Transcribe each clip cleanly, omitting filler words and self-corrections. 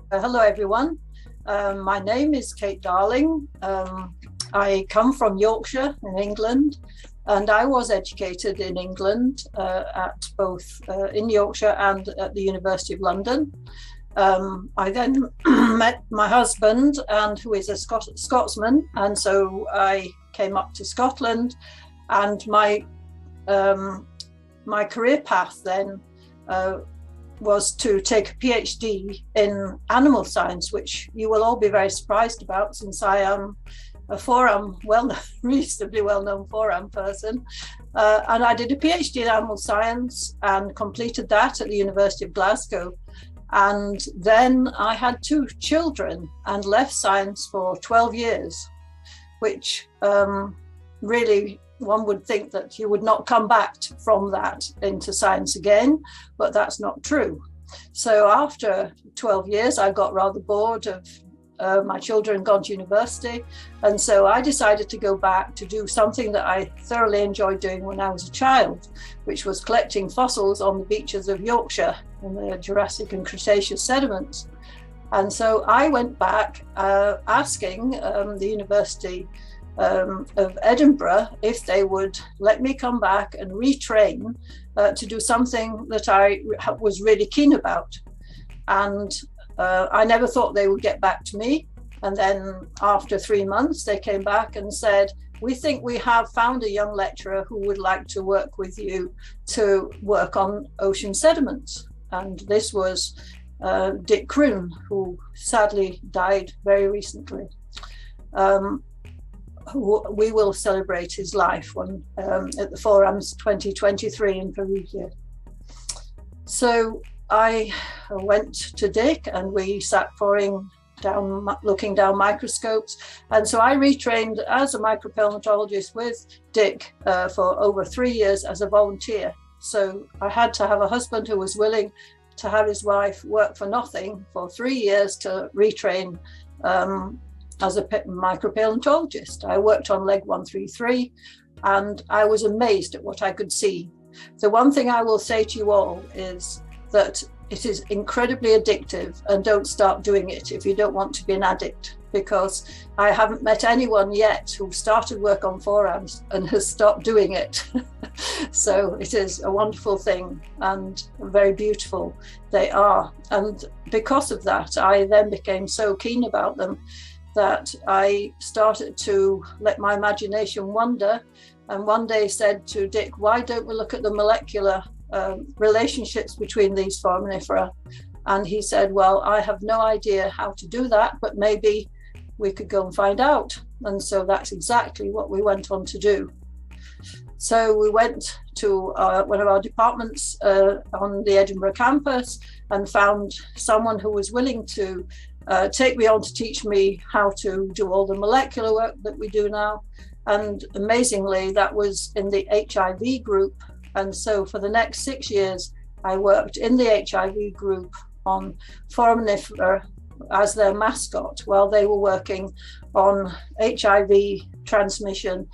Hello, everyone. My name is Kate Darling. I come from Yorkshire in England, and I was educated in England at both in Yorkshire and at the University of London. I then met my husband, and who is a Scotsman, and so I came up to Scotland, and my career path then was to take a PhD in animal science, which you will all be very surprised about, since I am a reasonably well-known forearm person. And I did a PhD in animal science and completed that at the University of Glasgow. And then I had 2 children and left science for 12 years, which really, one would think that you would not come back from that into science again, but that's not true. So after 12 years, I got rather bored of my children gone to university. And so I decided to go back to do something that I thoroughly enjoyed doing when I was a child, which was collecting fossils on the beaches of Yorkshire in the Jurassic and Cretaceous sediments. And so I went back asking the University of Edinburgh if they would let me come back and retrain to do something that I was really keen about. And I never thought they would get back to me. And then after 3 months, they came back and said, "We think we have found a young lecturer who would like to work with you to work on ocean sediments." And this was Dick Croon, who sadly died very recently. We will celebrate his life at the Forums 2023 in Perugia. So I went to Dick and we sat looking down microscopes. And so I retrained as a micropaleontologist with Dick for over 3 years as a volunteer. So I had to have a husband who was willing to have his wife work for nothing for 3 years to retrain as a micropaleontologist. I worked on leg 133 and I was amazed at what I could see. The one thing I will say to you all is that it is incredibly addictive, and don't start doing it if you don't want to be an addict, because I haven't met anyone yet who started work on forearms and has stopped doing it. So it is a wonderful thing and very beautiful they are. And because of that, I then became so keen about them that I started to let my imagination wander, and one day said to Dick, "Why don't we look at the molecular relationships between these foraminifera?" And he said, "Well, I have no idea how to do that, but maybe we could go and find out." And so that's exactly what we went on to do. So we went to one of our departments on the Edinburgh campus and found someone who was willing to take me on to teach me how to do all the molecular work that we do now. And amazingly, that was in the HIV group. And so for the next 6 years, I worked in the HIV group on foraminifera as their mascot, while they were working on HIV transmission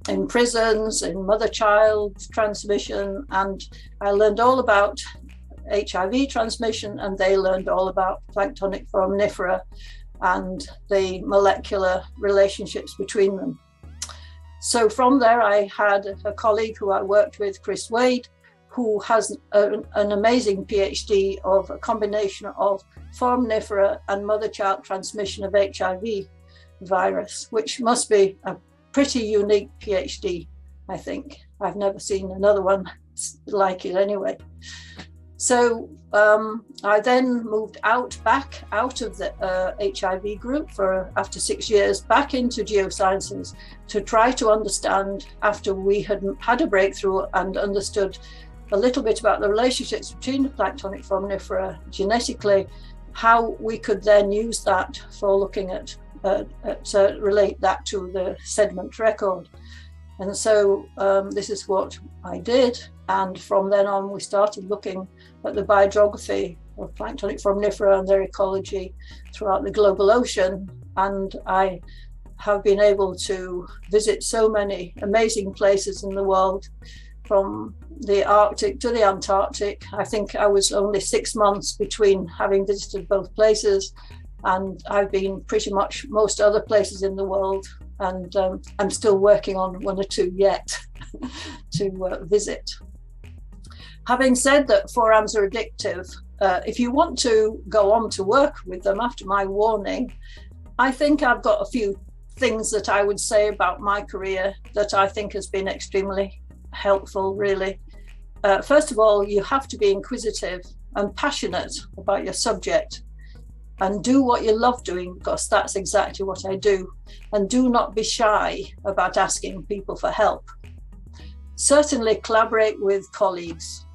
in prisons, in mother-child transmission. And I learned all about HIV transmission, and they learned all about planktonic foraminifera and the molecular relationships between them. So from there, I had a colleague who I worked with, Chris Wade, who has an amazing PhD of a combination of foraminifera and mother-child transmission of HIV virus, which must be a pretty unique PhD, I think. I've never seen another one like it anyway. So I then moved back out of the HIV group after 6 years, back into geosciences to try to understand, after we had had a breakthrough and understood a little bit about the relationships between the planktonic foraminifera genetically, how we could then use that for looking at relate that to the sediment record. And so this is what I did. And from then on, we started looking at the biogeography of planktonic foraminifera and their ecology throughout the global ocean. And I have been able to visit so many amazing places in the world from the Arctic to the Antarctic. I think I was only 6 months between having visited both places, and I've been pretty much most other places in the world, and I'm still working on one or two yet to visit. Having said that forearms are addictive, if you want to go on to work with them after my warning, I think I've got a few things that I would say about my career that I think has been extremely helpful, really. First of all, you have to be inquisitive and passionate about your subject, and do what you love doing, because that's exactly what I do. And do not be shy about asking people for help. Certainly collaborate with colleagues.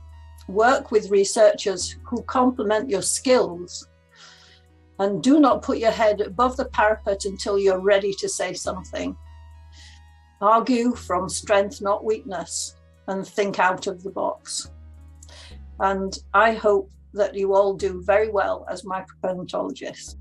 Work with researchers who complement your skills. And do not put your head above the parapet until you're ready to say something. Argue from strength, not weakness, and think out of the box. And I hope that you all do very well as micropalaeontologists.